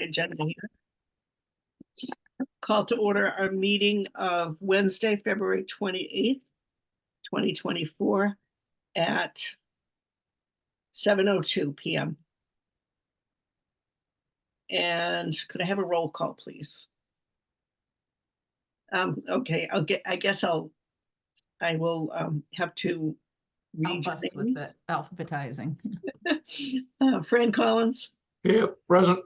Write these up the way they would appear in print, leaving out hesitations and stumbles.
agenda here. Call to order our meeting of Wednesday, February 28th, 2024 at 7:02 p.m. And could I have a roll call, please? Okay, I will have to read Help us your with names. the alphabetizing. Fran Collins, Here, present.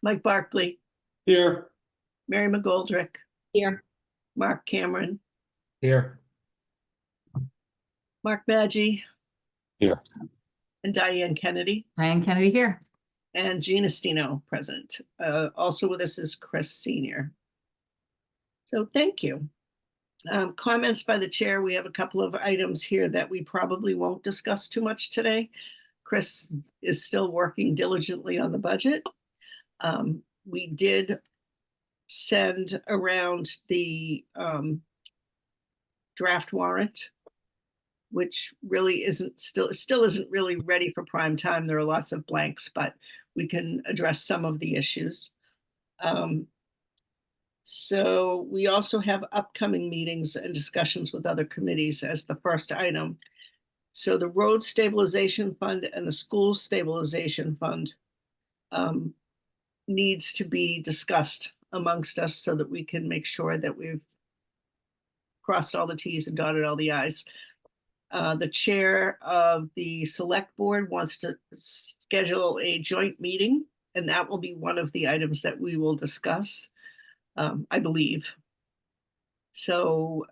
Mike Barkley, Here. Mary McGoldrick, Here. Mark Cameron, Here. Mark Maggi. Here. And Diane Kennedy. Diane Kennedy here. And Gina Stino present. Also with us is Chris Senior. So thank you. Comments by the chair. We have a couple of items here that we probably won't discuss too much today. Chris is still working diligently on the budget. We did send around the draft warrant, which really still isn't really ready for prime time. There are lots of blanks, but we can address some of the issues. So we also have upcoming meetings and discussions with other committees as the first item. So the Road Stabilization Fund and the School Stabilization Fund needs to be discussed amongst us so that we can make sure that we've crossed all the T's and dotted all the I's. The chair of the select board wants to schedule a joint meeting, and that will be one of the items that we will discuss, I believe. So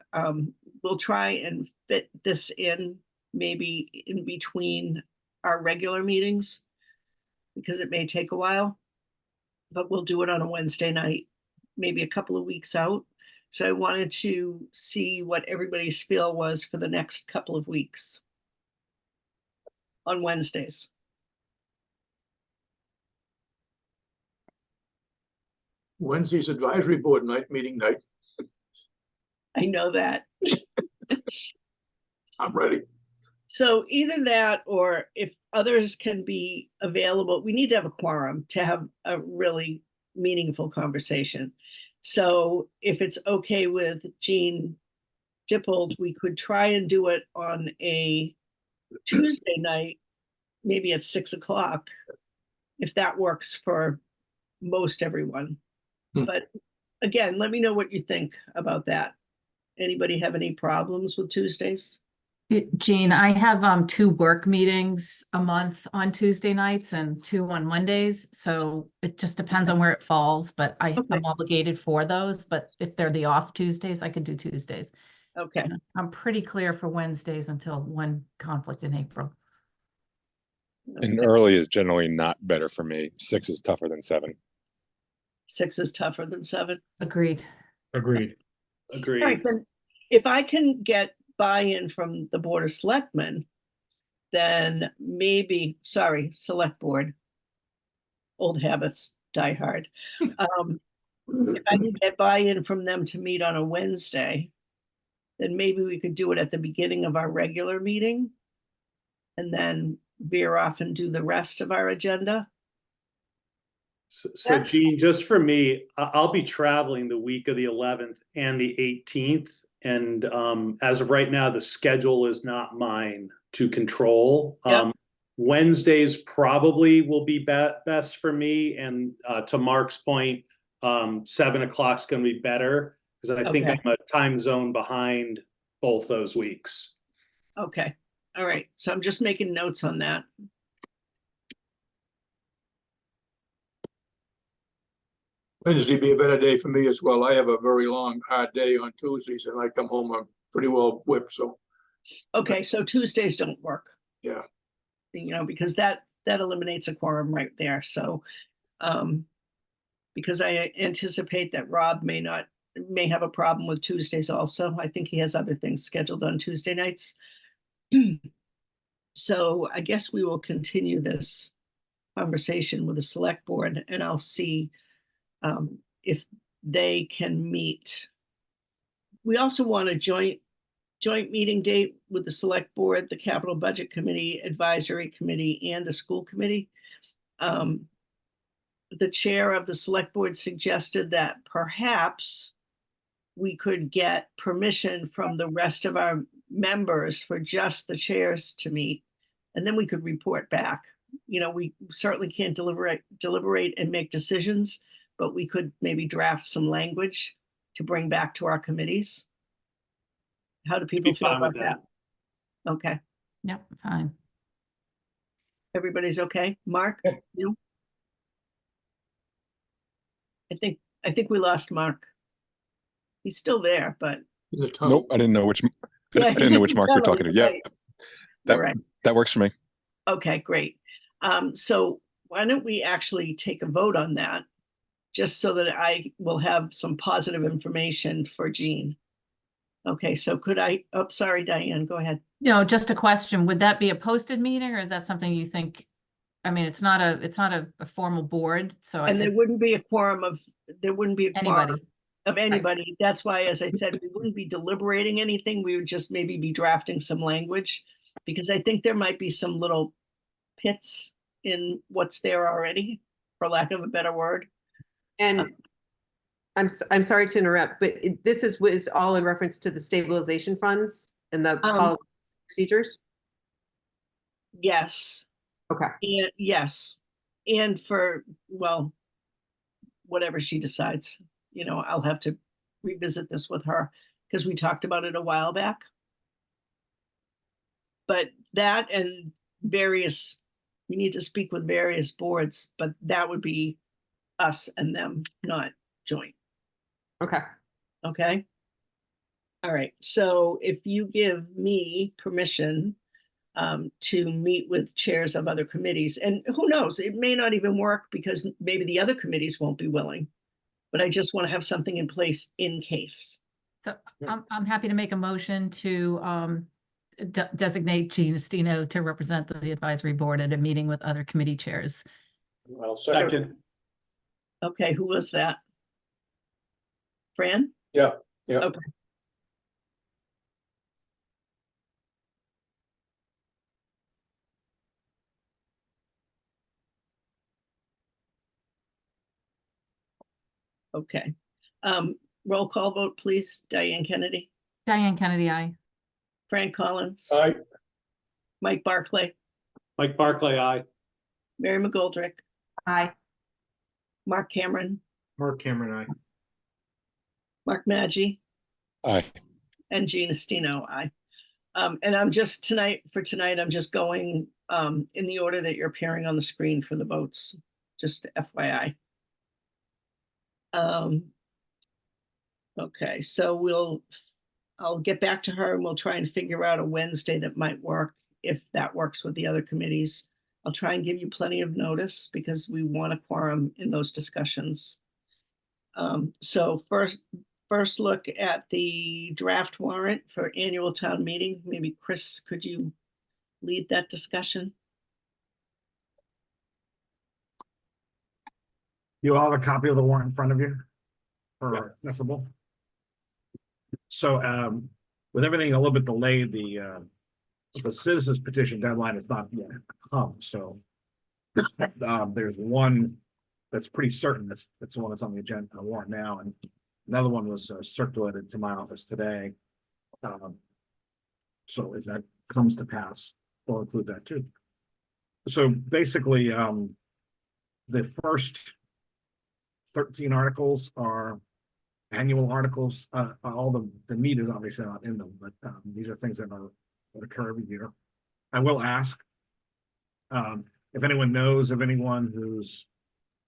we'll try and fit this in maybe in between our regular meetings because it may take a while, but we'll do it on a Wednesday night, maybe a couple of weeks out. So I wanted to see what everybody's feel was for the next couple of weeks on Wednesdays. Wednesday's advisory board night, meeting night. I know that. I'm ready. So either that, or if others can be available, we need to have a quorum to have a really meaningful conversation. So if it's okay with Jean Dippold, we could try and do it on a Tuesday night, maybe at 6 o'clock, if that works for most everyone. But again, let me know what you think about that. Anybody have any problems with Tuesdays? Jean, I have 2 work meetings a month on Tuesday nights and 2 on Mondays. So it just depends on where it falls, but I'm obligated for those. But if they're the off Tuesdays, I could do Tuesdays. Okay. And I'm pretty clear for Wednesdays until one conflict in April. And early is generally not better for me. 6 is tougher than 7. 6 is tougher than 7. Agreed. Agreed. Agreed. All right, then if I can get buy-in from the Board of Selectmen, then maybe, sorry, Select Board, old habits die hard. If I can get buy-in from them to meet on a Wednesday, then maybe we could do it at the beginning of our regular meeting and then veer off and do the rest of our agenda. So Jean, just for me, I'll be traveling the week of the 11th and the 18th. And as of right now, the schedule is not mine to control. Yep. Wednesdays probably will be best for me. And to Mark's point, 7 o'clock is going to be better because I think I'm a time zone behind both those weeks. Okay. All right. So I'm just making notes on that. Wednesday be a better day for me as well. I have a very long, hard day on Tuesdays and I come home, I'm pretty well whipped, so. Okay, so Tuesdays don't work. Yeah. You know, because that eliminates a quorum right there. So because I anticipate that Rob may have a problem with Tuesdays also. I think he has other things scheduled on Tuesday nights. So I guess we will continue this conversation with the select board and I'll see if they can meet. We also want a joint meeting date with the select board, the capital budget committee, advisory committee, and the school committee. the chair of the select board suggested that perhaps we could get permission from the rest of our members for just the chairs to meet, and then we could report back. You know, we certainly can't deliberate and make decisions, but we could maybe draft some language to bring back to our committees. How do people feel fine about with that? Okay, Yep, fine. everybody's okay? Mark? Yeah. You? I think we lost Mark. He's still there, but. He's a tough. Nope, I didn't know which, Yeah, I didn't know which he's Mark you're tunnel, talking to. Yeah, right. that- Right. that works for me. Okay, great. So why don't we actually take a vote on that? Just so that I will have some positive information for Jean. Okay, so could I, oh, sorry, Diane, go ahead. No, just a question. Would that be a posted meeting or is that something you think? I mean, it's not a formal board, so. And there it's wouldn't be a quorum of Anybody. of anybody. That's why, as I said, we wouldn't be deliberating anything. We would just maybe be drafting some language. Because I think there might be some little pits in what's there already, for lack of a better word. And I'm sorry to interrupt, but this was all in reference to the stabilization funds and the policy procedures? Yes. Okay. And yes, and for, well, whatever she decides, you know, I'll have to revisit this with her because we talked about it a while back. But that and various, we need to speak with various boards, but that would be us and them, not joint. Okay. Okay. All right. So if you give me permission to meet with chairs of other committees, and who knows, it may not even work because maybe the other committees won't be willing, but I just want to have something in place in case. So I'm happy to make a motion to designate Jean Estino to represent the advisory board at a meeting with other committee chairs. Well, second. Okay, who was that? Fran? Yeah, yeah. Okay. Okay. Roll call vote, please. Diane Kennedy, Diane Kennedy, aye. Frank Collins, Aye. Mike Barclay, Mike Barclay, aye. Mary McGoldrick, Aye. Mark Cameron, Mark Cameron, aye. Mark Maggi, Aye. and Jean Estino, aye. And I'm just for tonight, I'm just going in the order that you're appearing on the screen for the votes, just FYI. Okay, so I'll get back to her and we'll try and figure out a Wednesday that might work, if that works with the other committees. I'll try and give you plenty of notice because we want a quorum in those discussions. So first look at the draft warrant for annual town meeting. Maybe Chris, could you lead that discussion? You all have a copy of the warrant in front of you for accessible. So with everything a little bit delayed, the citizens petition deadline has not yet come, so there's one that's pretty certain that's the one that's on the agenda warrant now, and another one was circulated to my office today. So if that comes to pass, we'll include that too. So basically, the first 13 articles are annual articles. All the meat is obviously not in them, but these are things that occur every year. I will ask if anyone knows of anyone who's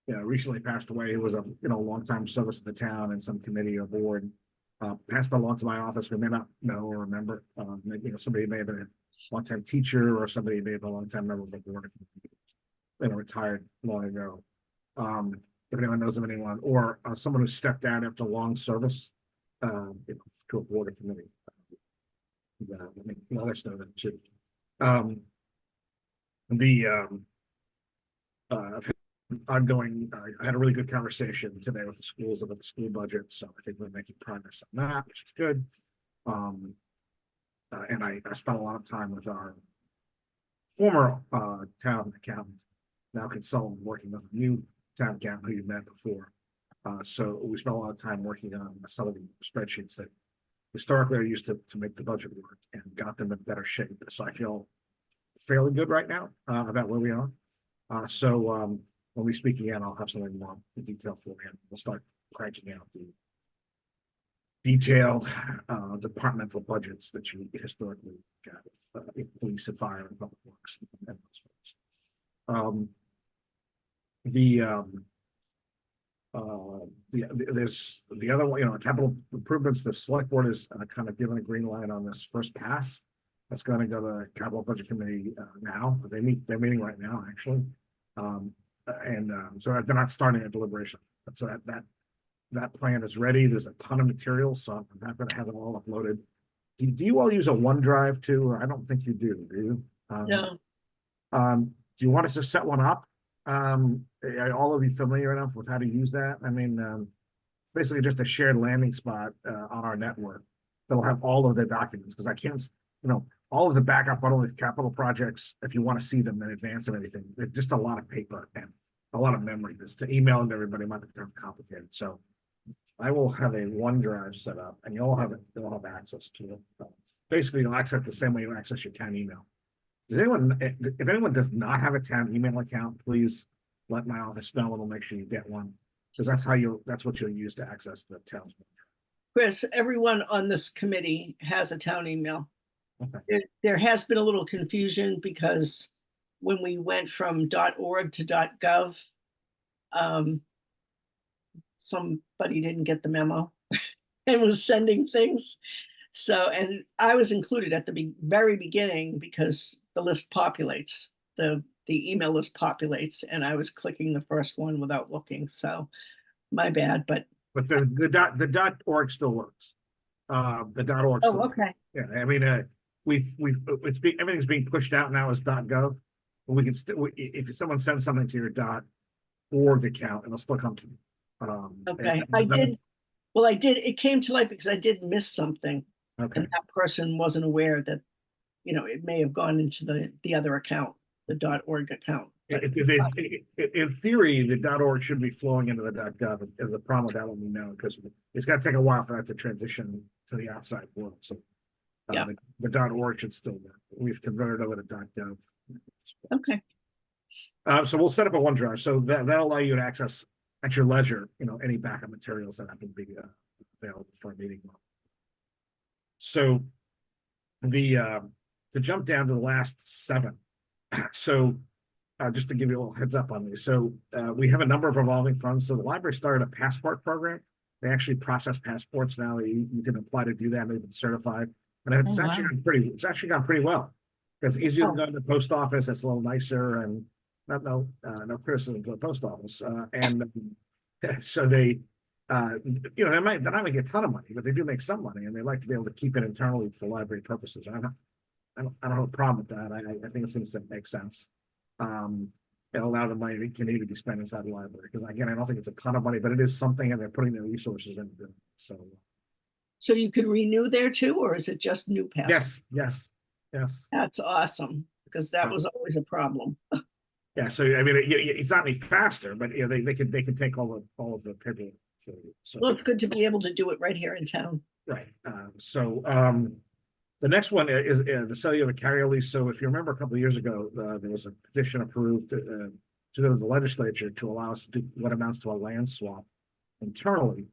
recently passed away, who was a long-time service to the town in some committee or board, pass that along to my office. We may not know or remember. Maybe somebody may have been a long-time teacher, or somebody may have been a long-time member of the board, retired long ago. If anyone knows of anyone, or someone who stepped down after long service, to a board or committee, let us know that too. Ongoing, I had a really good conversation today with the schools about the school budget, so I think we're making progress on that, which is good. And I spent a lot of time with our former town accountant, now consultant, working with a new town accountant who you met before. So we spent a lot of time working on some of the spreadsheets that historically are used to make the budget work and got them in better shape. So I feel fairly good right now, about where we are. So when we speak again, I'll have something more in detail for you. We'll start cranking out the detailed, departmental budgets that you historically got with, police and fire and public works and those folks. There's the other one, capital improvements, the select board is kind of given a green light on this first pass. That's going to go to the capital budget committee now. They're meeting right now, actually. So they're not starting a deliberation. So that plan is ready. There's a ton of material, so I'm not going to have it all uploaded. Do you all use a OneDrive too? Or I don't think you do you? No, Do you want us to set one up? Are all of you familiar enough with how to use that? I mean, basically just a shared landing spot on our network that'll have all of the documents, because I can't, all of the backup, all of the capital projects, if you want to see them in advance of anything, it's just a lot of paper and a lot of memory. Just to email them to everybody might be kind of complicated. So I will have a OneDrive set up, and you'll have access to it. Basically, you'll access it the same way you access your town email. If anyone does not have a town email account, please let my office know, and we'll make sure you get one, because that's what you'll use to access the town's. Chris, everyone on this committee has a town email. Okay. There has been a little confusion because when we went from .org to .gov, somebody didn't get the memo and was sending things. So, and I was included at the very beginning because the list populates, the email list populates, and I was clicking the first one without looking. So my bad, but the .org still works. The .org. oh, okay. Yeah, I mean, everything's being pushed out now as .gov, but we can still, if someone sends something to your .org account, it'll still come to you. Okay, I did. Well, I did. It came to light because I did miss something, Okay. and that person wasn't aware that, it may have gone into the other account, the .org account. But In theory, the .org should be flowing into the .gov. Is the problem with that one we know, because it's got to take a while for that to transition to the outside world. So Yeah. the .org should still work. We've converted over to .gov. Okay, So we'll set up a OneDrive, so that'll allow you to access at your leisure, any backup materials that happen to be available for a meeting. So to jump down to the last 7. So just to give you a little heads up on these. So we have a number of revolving funds. So the library started a passport program. They actually process passports now. You can apply to do that. They've been certified, and it's Oh, actually wow. it's actually gone pretty well. It's easier Oh. to go to the post office. It's a little nicer, and no criticism to the post office. So they, they're not going to get a ton of money, but they do make some money, and they like to be able to keep it internally for library purposes. I don't have a problem with that. I think it seems to make sense. It'll allow the money to continue to be spent inside the library, because again, I don't think it's a ton of money, but it is something, and they're putting their resources into it. So you could renew there too, or is it just new pass? yes. That's awesome, because that was always a problem. Yeah, so I mean, it's not any faster, but they can take all of the paperwork. So Well, it's good to be able to do it right here in town. right. The next one is the cellular carrier lease. So if you remember a couple of years ago, there was a petition approved to go to the legislature to allow us to do what amounts to a land swap internally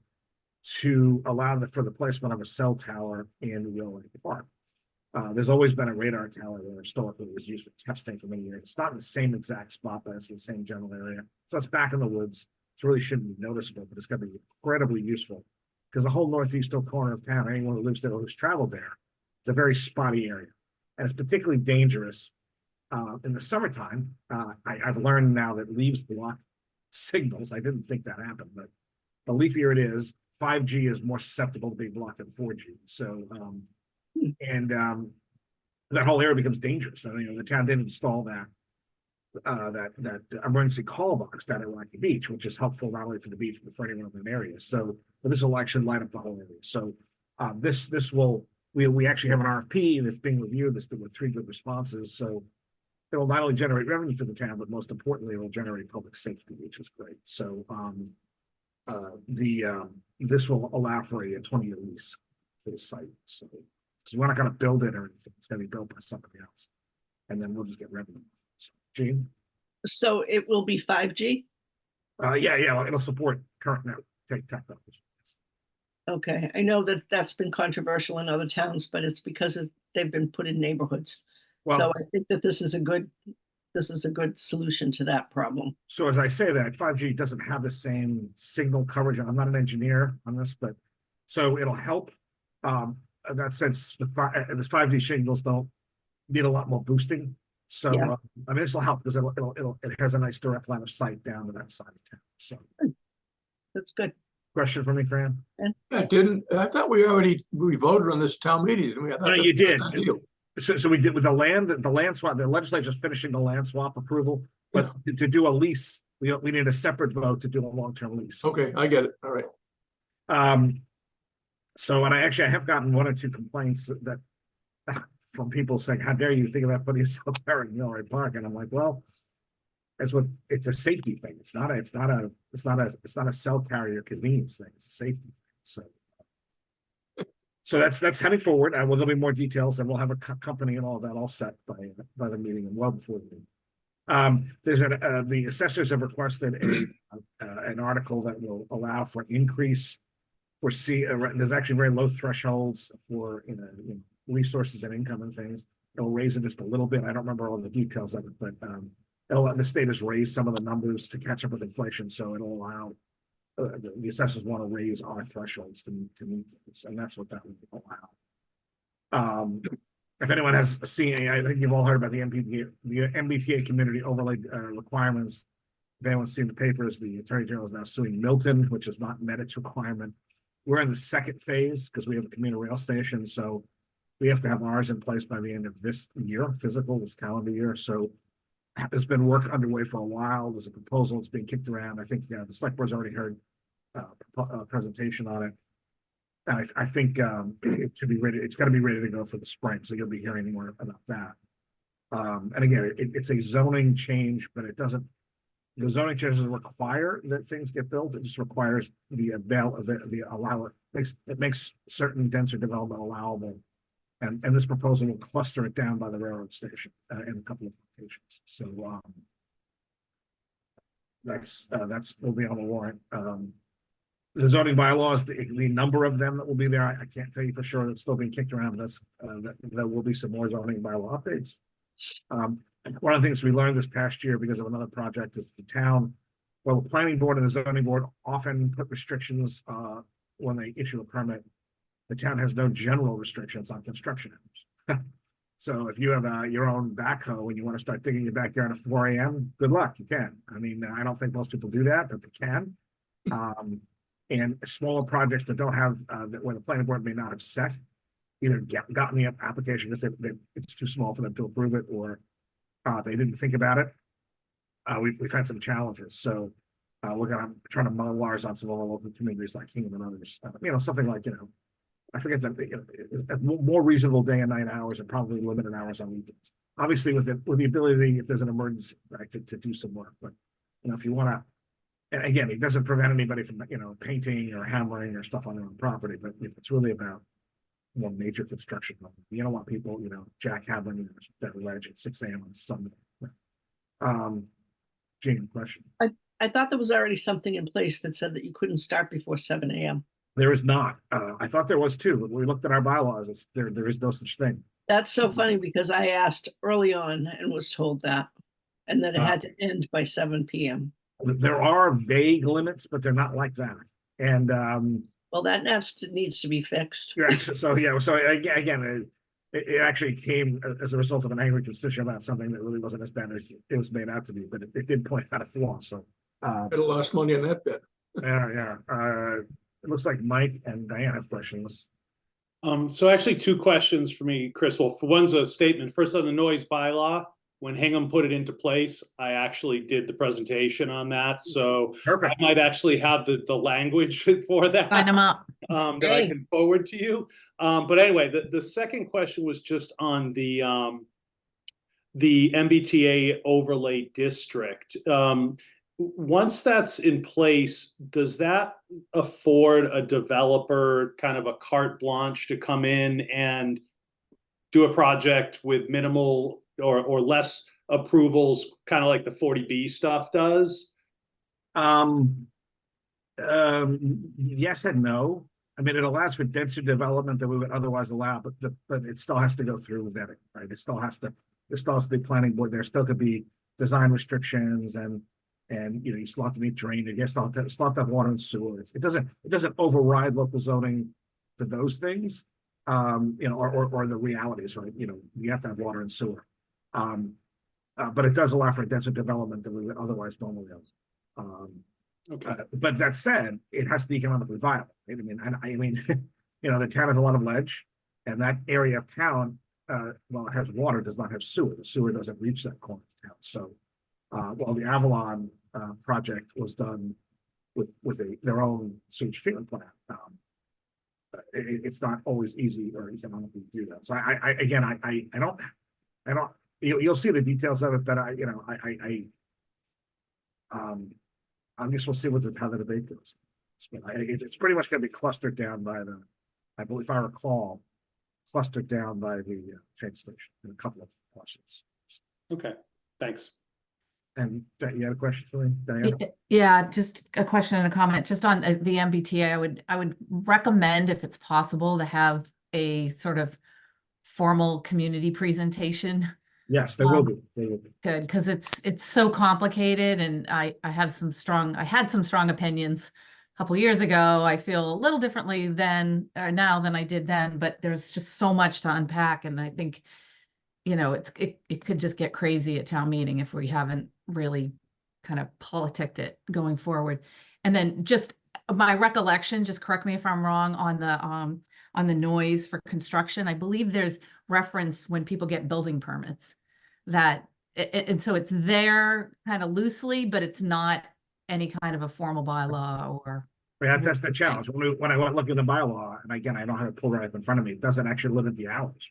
to allow for the placement of a cell tower in Wheeler Park. There's always been a radar tower there historically. It was used for testing for many years. It's not in the same exact spot, but it's in the same general area. So it's back in the woods. It really shouldn't be noticeable, but it's going to be incredibly useful, because the whole northeastern corner of town, anyone who lives there who's traveled there, it's a very spotty area, and it's particularly dangerous in the summertime. I've learned now that leaves block signals. I didn't think that happened, but the leafier it is, 5G is more susceptible to being blocked than 4G. So, that whole area becomes dangerous. And the town didn't install that emergency call box down at Rocky Beach, which is helpful not only for the beach but for anyone in that area. So, but this will actually light up the whole area. So, this will. We actually have an RFP that's being reviewed. With 3 good responses. So it'll not only generate revenue for the town, but most importantly, it will generate public safety, which is great. So, this will allow for a 20-year lease for the site. So, because we're not gonna build it or anything, it's gonna be built by somebody else. And then we'll just get revenue. So, Gene? So it will be 5G? Yeah, it'll support current network technology. Okay, I know that that's been controversial in other towns, but it's because they've been put in neighborhoods. So Well, I think that this is a good solution to that problem. so as I say that, 5G doesn't have the same signal coverage. I'm not an engineer on this, but so it'll help. In that sense, the 5G signals don't need a lot more boosting. So Yeah. I mean, this will help because it has a nice direct line of sight down to that side of town. So, That's good. question for me, Fran? I thought we voted on this town meeting, didn't we? I thought No, that- you did. that deal. So we did with the land swap, the legislature's finishing the land swap approval, but to do a lease, we need a separate vote to do a long-term lease. Okay, I get it. All right. So, and I have gotten one or two complaints that from people saying, how dare you think about putting yourself there in Millwright Park? And I'm like, well, it's a safety thing. It's not a cell carrier convenience thing. It's a safety thing. So that's heading forward. Well, there'll be more details, and we'll have a company and all that all set by the meeting and well before the meeting. The assessors have requested an article that will allow for increase for there's actually very low thresholds for resources and income and things. It'll raise it just a little bit. I don't remember all the details of it, but the state has raised some of the numbers to catch up with inflation, so it'll allow the assessors want to raise our thresholds to meet this, and that's what that would allow. If anyone has seen, I think you've all heard about the MBTA community overlay requirements. If anyone's seen the papers, the Attorney General is now suing Milton, which has not met its requirement. We're in the second phase because we have a commuter rail station, so we have to have ours in place by the end of this year, this calendar year. So there's been work underway for a while. There's a proposal that's being kicked around. I think the select board's already heard a presentation on it. And I think it should be ready. It's got to be ready to go for the spring. So you'll be hearing more about that. And again, it's a zoning change, but the zoning changes require that things get built. It just requires it makes certain denser development allowable. And this proposal will cluster it down by the railroad station in a couple of locations. So that's will be on the warrant. The zoning bylaws, the number of them that will be there, I can't tell you for sure. It's still being kicked around. There will be some more zoning bylaw updates. One of the things we learned this past year because of another project is the town, well, the planning board and the zoning board often put restrictions when they issue a permit. The town has no general restrictions on construction hours. So if you have your own backhoe and you want to start digging your backyard at 4 a.m., good luck, you can. I mean, I don't think most people do that, but they can. And smaller projects that don't have, where the planning board may not have set, either gotten the application because it's too small for them to approve it, or they didn't think about it. We've had some challenges, so we're trying to model ours on some of our local communities like Hingham and others. Something like, I forget that more reasonable day and night hours and probably limited hours on weekends. Obviously, with the ability, if there's an emergency, right, to do some work. But if you want to, and again, it doesn't prevent anybody from painting or hammering or stuff on their own property. But it's really about major construction. You don't want people jackhammering that ledge at 6 a.m. on Sunday. Jane, question. I thought there was already something in place that said that you couldn't start before 7 a.m. There is not. I thought there was too. When we looked at our bylaws, there is no such thing. That's so funny because I asked early on and was told that, and that it had to end by 7 p.m. There are vague limits, but they're not like that. And well, that needs to be fixed. So again, it actually came as a result of an angry constituent about something that really wasn't as bad as it was made out to be, but it did point out a flaw. So Could have lost money on that bet. yeah. It looks like Mike and Diane have questions. So actually 2 questions for me, Chris. Well, for one's a statement. First, on the noise bylaw, when Hingham put it into place, I actually did the presentation on that. So Perfect. I might actually have the language for that. Sign them up. That I can forward to you. But anyway, the second question was just on the the MBTA overlay district. Once that's in place, does that afford a developer kind of a carte blanche to come in and do a project with minimal or less approvals, kind of like the 40B stuff does? Yes and no. I mean, it allows for denser development that we would otherwise allow, but it still has to go through vetting, right? There still has to be planning board. There still could be design restrictions and you know, you still have to meet drainage. You still have to have water and sewer. It doesn't override local zoning for those things. You know, or the realities, right? You know, you have to have water and sewer. But it does allow for denser development than we would otherwise normally have. Okay. But that said, it has to be economically viable. I mean, you know, the town has a lot of ledge, and that area of town, well, it has water, does not have sewer. The sewer doesn't reach that corner of town. So, while the Avalon project was done with their own sewage treatment plant, it's not always easy or economically to do that. So I don't. You'll see the details of it, but I guess we'll see how the debate goes. It's pretty much going to be clustered down by I believe, if I recall, clustered down by the train station in a couple of parcels. Okay, thanks. And you had a question for me, Diana? Yeah, just a question and a comment, just on the MBTA. I would recommend, if it's possible, to have a sort of formal community presentation. Yes, they will be. They will be. Good, because it's so complicated, and I had some strong opinions a couple years ago. I feel a little differently now than I did then, but there's just so much to unpack, and I think, you know, it could just get crazy at town meeting if we haven't really kind of politicked it going forward. And then just my recollection, just correct me if I'm wrong, on the noise for construction. I believe there's reference when people get building permits that, and so it's there kind of loosely, but it's not any kind of a formal bylaw or. Yeah, that's the challenge. When I went looking at the bylaw, and again, I don't have it pulled right up in front of me, it doesn't actually limit the hours.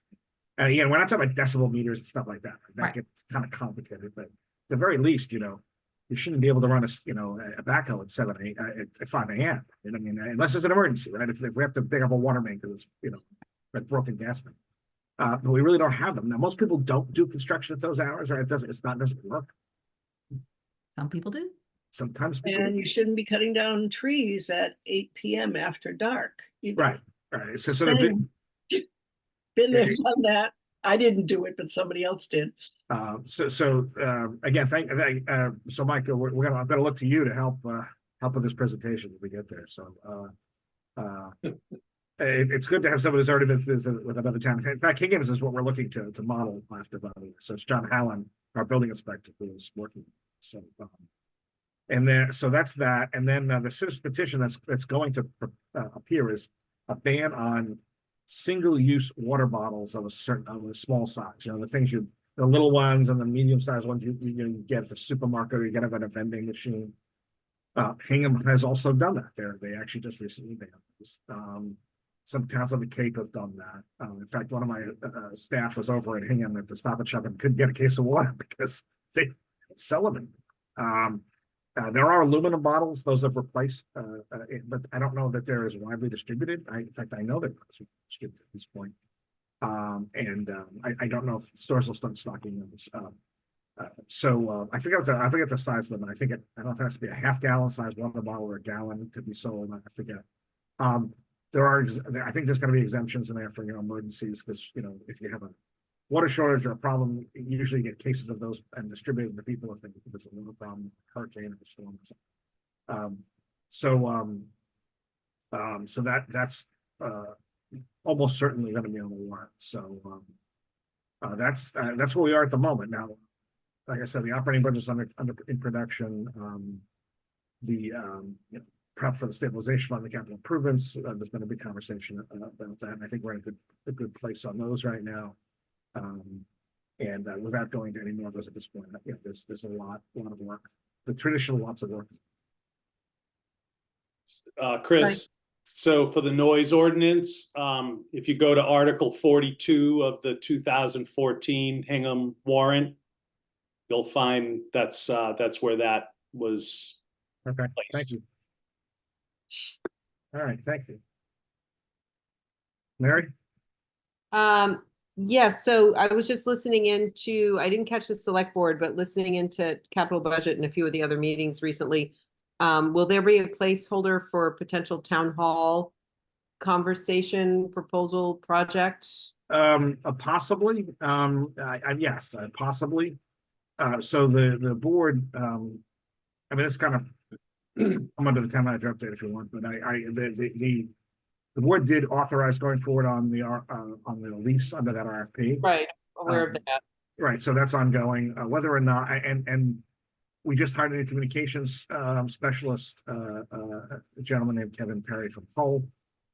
And again, we're not talking about decibel meters and stuff like that. That Right. gets kind of complicated, but at the very least, you know, you shouldn't be able to run a backhoe at 5 a.m. You know, I mean, unless it's an emergency, right? If we have to dig up a water main because it's, you know, a broken gas main. But we really don't have them. Now, most people don't do construction at those hours, right? It doesn't work. Some people do. Sometimes people And you shouldn't be cutting down trees at 8 PM after dark. either. right. So they're Been there, done that. I didn't do it, but somebody else did. Again, so Michael, I'm gonna look to you to help with this presentation when we get there. So it's good to have somebody who's already been through this with another town. In fact, Hingham's is what we're looking to model after, by the way. So it's John Hallen, our building inspector, who is working. So so that's that. And then the citizen petition that's going to appear is a ban on single-use water bottles of a small size. You know, the little ones and the medium-sized ones you get at the supermarket, or you get at a vending machine. Hingham has also done that. They actually just recently banned this. Some towns on the Cape have done that. In fact, one of my staff was over at Hingham at the Stop and Shop and couldn't get a case of water because they sell them. There are aluminum bottles; those have replaced, but I don't know that they're as widely distributed. In fact, I know they're not as distributed at this point. I don't know if stores will start stocking those. I forget the size limit. I don't know if it has to be a half-gallon size water bottle or a gallon to be sold. I forget. I think there's going to be exemptions in there for, you know, emergencies, because, you know, if you have a water shortage or a problem, you usually get cases of those and distribute them to people if it's a water problem, hurricane or storm or something. So that's almost certainly going to be on the warrant. So that's where we are at the moment. Now, like I said, the operating budget's in production. You know, prep for the stabilization fund, the capital improvements. There's been a big conversation about that, and I think we're in a good place on those right now. Without going to any more of those at this point, you know, there's a lot of work. The traditional lots of work. Chris, So for the noise ordinance, if you go to Article 42 of the 2014 Hingham warrant, you'll find that's where that was Okay, thank placed. you. All right, thank you. Mary? Yeah, so I was just listening into, I didn't catch the select board, but listening into capital budget and a few of the other meetings recently. Will there be a placeholder for potential town hall conversation, proposal, project? Possibly, yes, possibly. So the board, I mean, it's kind of, I'm under the town manager update if you want, but the board did authorize going forward on the lease under that RFP. Right, aware of Um, that. Right, so that's ongoing, whether or not, and we just hired a new communications specialist, a gentleman named Kevin Perry from Hull.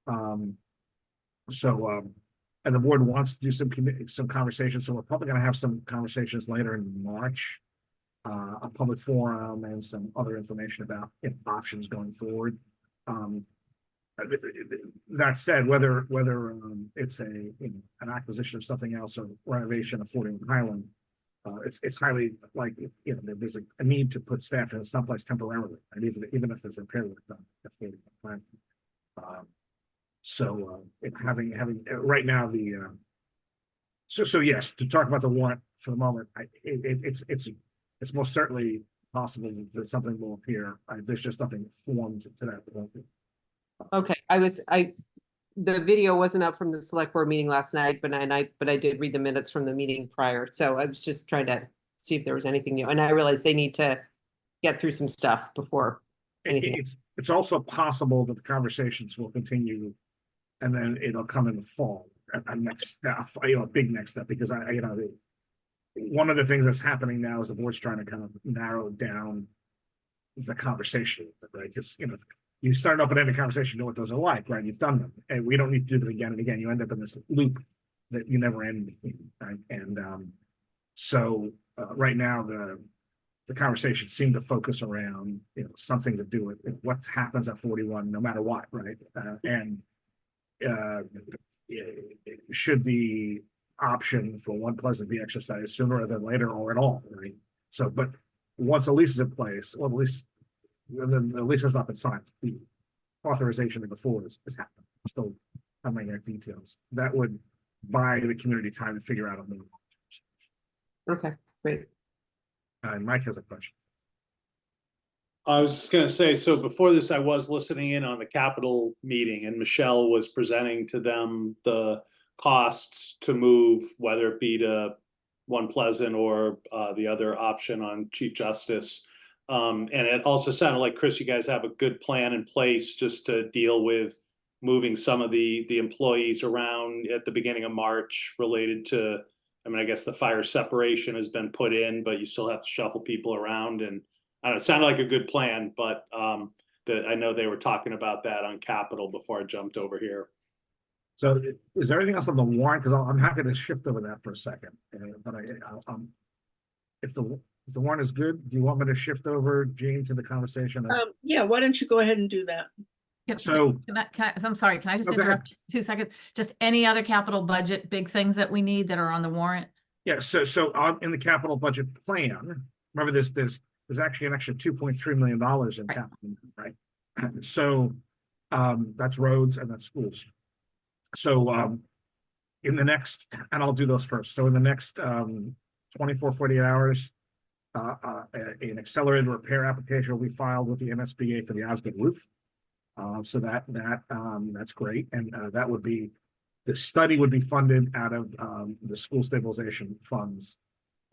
And the board wants to do some conversations, so we're probably gonna have some conversations later in March. A public forum and some other information about options going forward. That said, whether it's an acquisition of something else or renovation of Fort Highland, it's highly likely, there's a need to put staff in someplace temporarily, and even if there's repair work done at Fort Highland. Having right now so yes, to talk about the warrant for the moment, it's most certainly possible that something will appear. There's just nothing formed to that point. Okay, the video wasn't up from the select board meeting last night, but I did read the minutes from the meeting prior, so I was just trying to see if there was anything new, and I realized they need to get through some stuff before anything. It's also possible that the conversations will continue, and then it'll come in the fall, a next step, a big next step, because one of the things that's happening now is the board's trying to kind of narrow down the conversation, right? Because you start an open-ended conversation, you know what those are like, right? You've done them, and we don't need to do them again and again. You end up in this loop that you never end in, right? And right now the conversations seem to focus around something to do with what happens at 41, no matter what, right? Should the option for One Pleasant be exercised sooner rather than later or at all, right? So, but once a lease is in place, or the lease has not been signed, the authorization to go forward has happened. We're still coming at details. That would buy the community time to figure out a move. Okay, great. Mike has a question. I was just gonna say, so before this, I was listening in on the Capitol meeting, and Michelle was presenting to them the costs to move, whether it be to One Pleasant or the other option on Chief Justice. And it also sounded like, Chris, you guys have a good plan in place just to deal with moving some of the employees around at the beginning of March related to, I guess the fire separation has been put in, but you still have to shuffle people around. And I don't know, it sounded like a good plan, but I know they were talking about that on Capitol before I jumped over here. So is there anything else on the warrant? Because I'm happy to shift over that for a second. But if the warrant is good, do you want me to shift over, Gene, to the conversation? Yeah, why don't you go ahead and do that? So- I'm sorry, can I just Oh, go ahead. interrupt 2 seconds? Just any other capital budget, big things that we need that are on the warrant? Yeah, so in the capital budget plan, remember there's actually an extra $2.3 million in Right. capital, right? So that's roads and that's schools. So in the next, and I'll do those first. So in the next 24, 48 hours, an accelerated repair application will be filed with the MSBA for the Osgood roof. So that's great, and that would be, the study would be funded out of the school stabilization funds.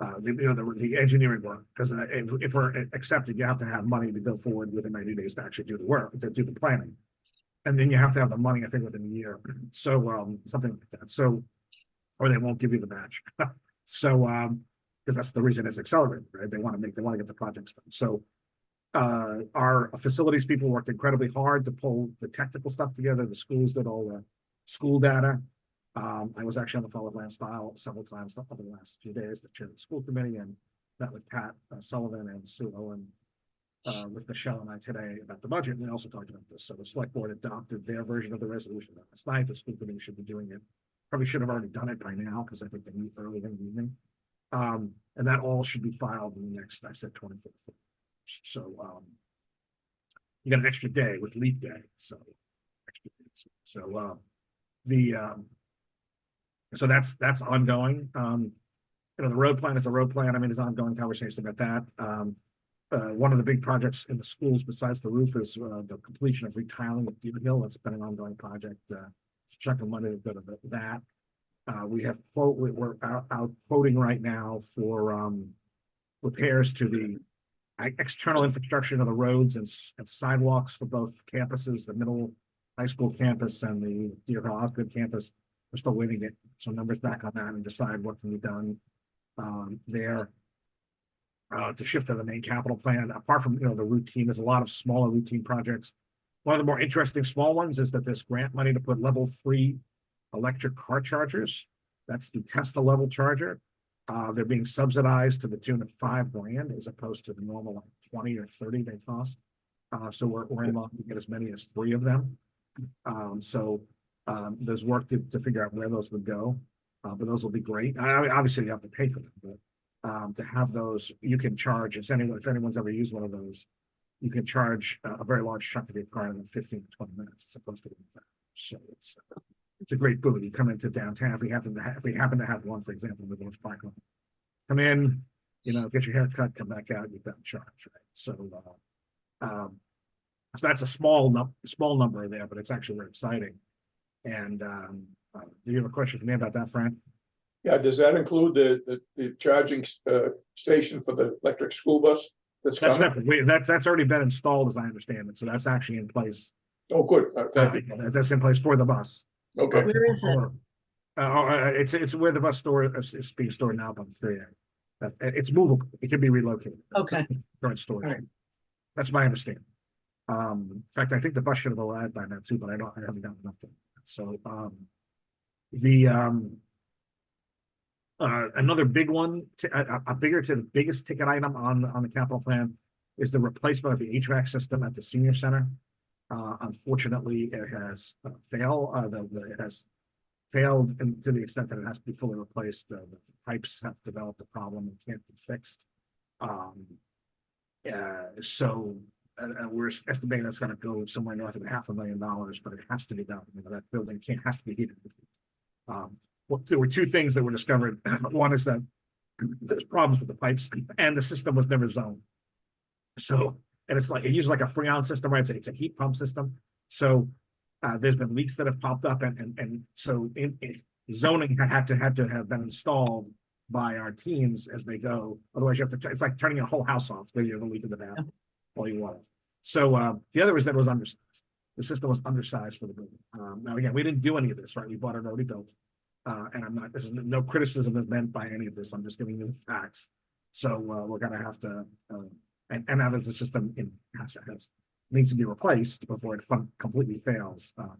The engineering work, because if we're accepted, you have to have money to go forward within 90 days to actually do the work, to do the planning. And then you have to have the money, I think, within a year. So something like that. So, or they won't give you the match. So because that's the reason it's accelerated, right? They want to get the projects done. So our facilities people worked incredibly hard to pull the technical stuff together. The schools did all the school data. I was actually on the phone with Lance Style several times over the last few days, the chair of the school committee, and met with Pat Sullivan and Sue Owen with Michelle and I today about the budget, and we also talked about this. So the select board adopted their version of the resolution last night. The school committee should be doing it. Probably should have already done it by now, because I think they meet early in the evening. And that all should be filed in the next, I said 24 hours. So, you got an extra day with leap day, so. Extra days. So, so that's ongoing. You know, the road plan is the road plan. I mean, there's ongoing conversations about that. One of the big projects in the schools besides the roof is the completion of retiling of Deer Hill. That's been an ongoing project. Checking money to go to that. We're out quoting right now for repairs to the external infrastructure of the roads and sidewalks for both campuses, the middle high school campus and the Deer Hill Osgood campus. We're still waiting to get some numbers back on that and decide what can be done there. To shift to the main capital plan, apart from, you know, the routine, there's a lot of smaller routine projects. One of the more interesting small ones is that this grant money to put level 3 electric car chargers. That's the Tesla level charger. They're being subsidized to the tune of $5,000 as opposed to the normal like 20 or 30 they cost. So we're in line to get as many as 3 of them. There's work to figure out where those would go, but those will be great. I mean, obviously you have to pay for them, but to have those, you can charge, if anyone's ever used one of those, you can charge a very large chunk of your car in 15 to 20 minutes as opposed to 1 hour. So it's a great boon. You come into downtown, if we happen to have one, for example, in the Village Park lot, come in, you know, get your hair cut, come back out, you've been charged, right? So that's a small number there, but it's actually very exciting. And do you have a question for me about that, Frank? Yeah, does that include the charging station for the electric school bus that's That's coming? separate. That's already been installed, as I understand it. So that's actually in place. Oh, good. Thank you. That's in place for the bus. Okay, Where is it? It's where the bus store is being stored now by the 3A. It's movable. It can be relocated. Okay. Current storage. All right. That's my understanding. In fact, I think the bus should have arrived by now too, but I haven't gotten an update. So, another big one, the biggest ticket item on the capital plan is the replacement of the HVAC system at the senior center. Unfortunately, it has failed. It has failed to the extent that it has to be fully replaced. The pipes have developed a problem and can't be fixed. We're estimating that's going to go somewhere north of $500,000, but it has to be done. You know, that building has to be heated. There were 2 things that were discovered. One is that there's problems with the pipes, and the system was never zoned. So, and it's like it uses like a Freon system, right? It's a heat pump system. So there's been leaks that have popped up, and so zoning had to have been installed by our teams as they go. Otherwise, you have to. It's like turning your whole house off because you have a leak in the bathroom all you want. So the other is that it was undersized. The system was undersized for the building. Now again, we didn't do any of this, right? We bought it already built. And there's no criticism is meant by any of this. I'm just giving you the facts. So we're gonna have to, and now that the system needs to be replaced before it completely fails. So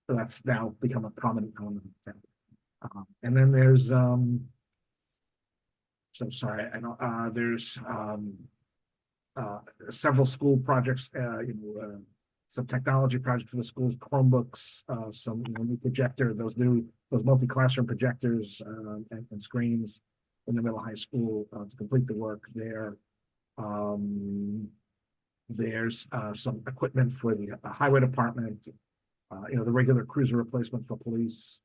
that's now become a prominent element of the town. And then there's, so sorry, I know there's several school projects, some technology projects for the schools, Chromebooks, some new projector, those multi-classroom projectors and screens in the middle high school to complete the work there. There's some equipment for the highway department, the regular cruiser replacement for police,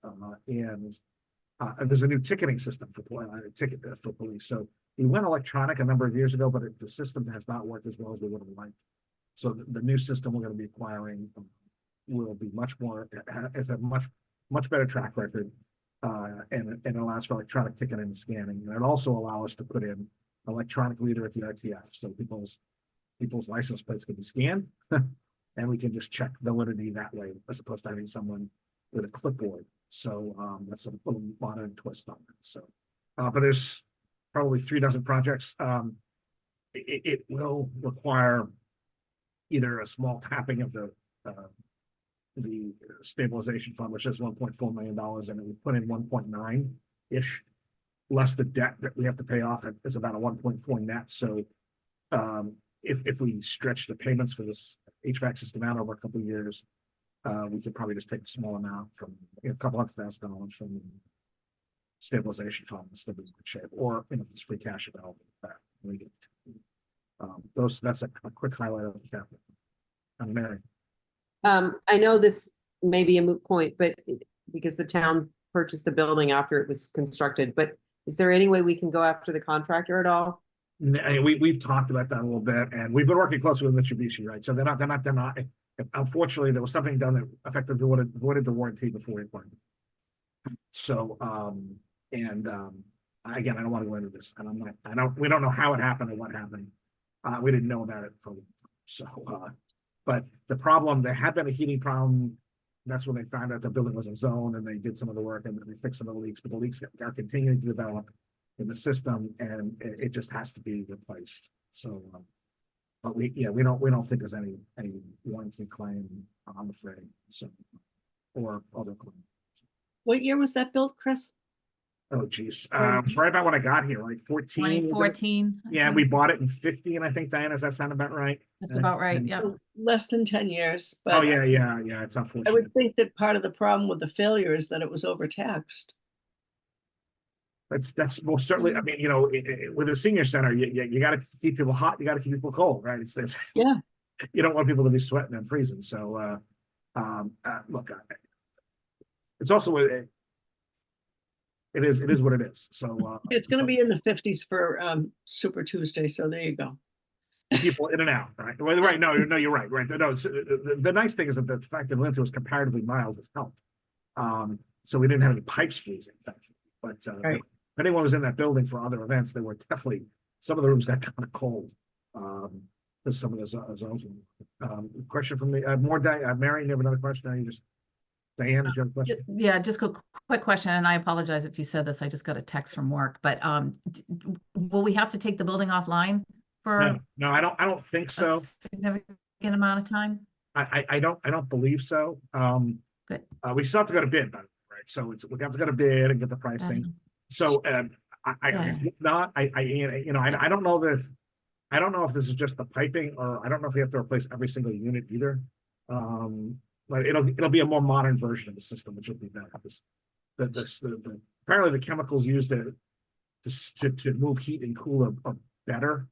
and there's a new ticketing system for police. So we went electronic a number of years ago, but the system has not worked as well as we would have liked. So the new system we're going to be acquiring will be has a much better track record, and allows for electronic ticketing and scanning. And it also allows us to put in electronic reader at the RTF, so people's license plates can be scanned, and we can just check validity that way, as opposed to having someone with a clipboard. So that's a little modern twist on that. So, but there's probably 36 projects. It will require either a small tapping of the stabilization fund, which is $1.4 million, and we put in 1.9-ish, less the debt that we have to pay off. It's about a 1.4 net. So if we stretch the payments for this HVAC system out over a couple of years, we could probably just take a small amount from, a couple $100,000 from the stabilization fund and still be in good shape, or, there's free cash available. We get that's a quick highlight of the capital. And Mary. I know this may be a moot point, but because the town purchased the building after it was constructed, but is there any way we can go after the contractor at all? We've talked about that a little bit, and we've been working closely with Mitsubishi, right? So they're not. Unfortunately, there was something done that effectively voided the warranty before we acquired it. So, again, I don't want to go into this, and we don't know how it happened or what happened. We didn't know about it for a long time. So, but the problem, there had been a heating problem. That's when they found out the building was a zone, and they did some of the work and they fixed some of the leaks, but the leaks are continuing to develop in the system, and it just has to be replaced. So, but we don't think there's any warranty claim, I'm afraid. So, or other claim. What year was that built, Chris? Oh, geez. It's right about when I got here, like 14. was it? 2014. I Yeah, think. we bought it in 15, I think, Diana, does that sound about right? That's about right, And- yeah. Less than 10 years, but Oh, yeah, it's I unfortunate. would think that part of the problem with the failure is that it was overtaxed. That's most certainly, I mean, with a senior center, you gotta keep people hot, you gotta keep people cold, right? It's Yeah. you don't want people to be sweating and freezing, so, look, it's also, it is what it is, so. It's gonna be in the 50s for Super Tuesday, so there you go. People in and out, right? Well, right, no, you're right, right. No, the nice thing is that the fact that winter was comparatively mild has helped. So we didn't have any pipes freezing, thankfully, but, Right. if anyone was in that building for other events, they were definitely, some of the rooms got kind of cold. Because some of those zones. Question from me, Mary, you have another question? Or you just, Diane, did you have a question? Yeah, just a quick question, and I apologize if you said this, I just got a text from work, but will we have to take the building offline for No, I don't think a so. significant amount of time? I don't believe so. Good. We still have to go to bid, by the way, right? So we have to go to bid and get the pricing. So, I Yeah. hope not, I don't know that, I don't know if this is just the piping, or I don't know if we have to replace every single unit either. But it'll be a more modern version of the system, which will be better. Apparently the chemicals used to move heat and cool are better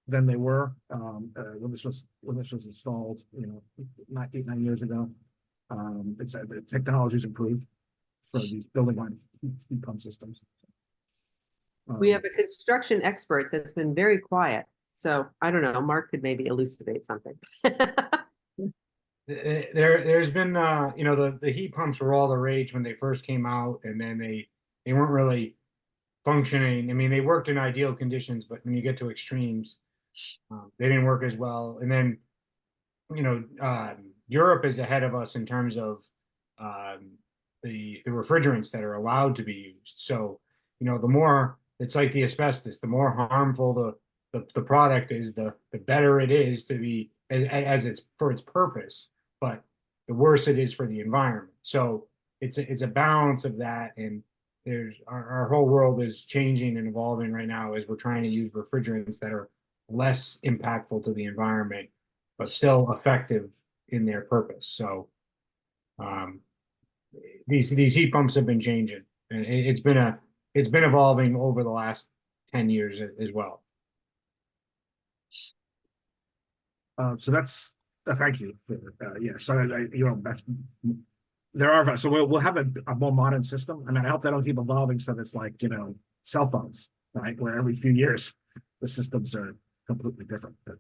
than they were, when this was installed, 9 years ago. The technology's improved for these building line heat pump systems. We have a construction expert that's been very quiet, so I don't know, Mark could maybe elucidate something. There's been the heat pumps were all the rage when they first came out, and then they weren't really functioning. I mean, they worked in ideal conditions, but when you get to extremes, they didn't work as well. And then Europe is ahead of us in terms of the refrigerants that are allowed to be used. So the more, it's like the asbestos, the more harmful the product is, the better it is to be as it's for its purpose, but the worse it is for the environment. So it's a balance of that, and there's our whole world is changing and evolving right now as we're trying to use refrigerants that are less impactful to the environment, but still effective in their purpose. So these heat pumps have been changing, and it's been evolving over the last 10 years as well. So that's thank you for so that's there are, so we'll have a more modern system. I mean, I hope they don't keep evolving so that it's like cell phones, right, where every few years the systems are completely different. But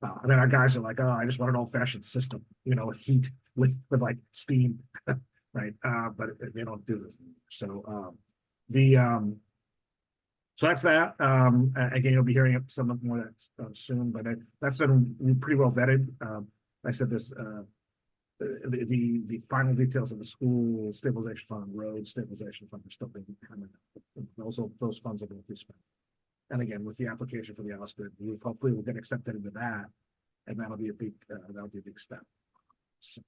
I mean, our guys are like, oh, I just want an old-fashioned system, with heat, with like steam, right? But they don't do this. So so that's that. Again, you'll be hearing some more of that soon, but that's been pretty well vetted. I said this, the final details of the school stabilization fund, road stabilization fund are still being hammered out. Those funds are going to be spent. And again, with the application for the Osgood roof, hopefully we'll get accepted into that, and that'll be a big step. So,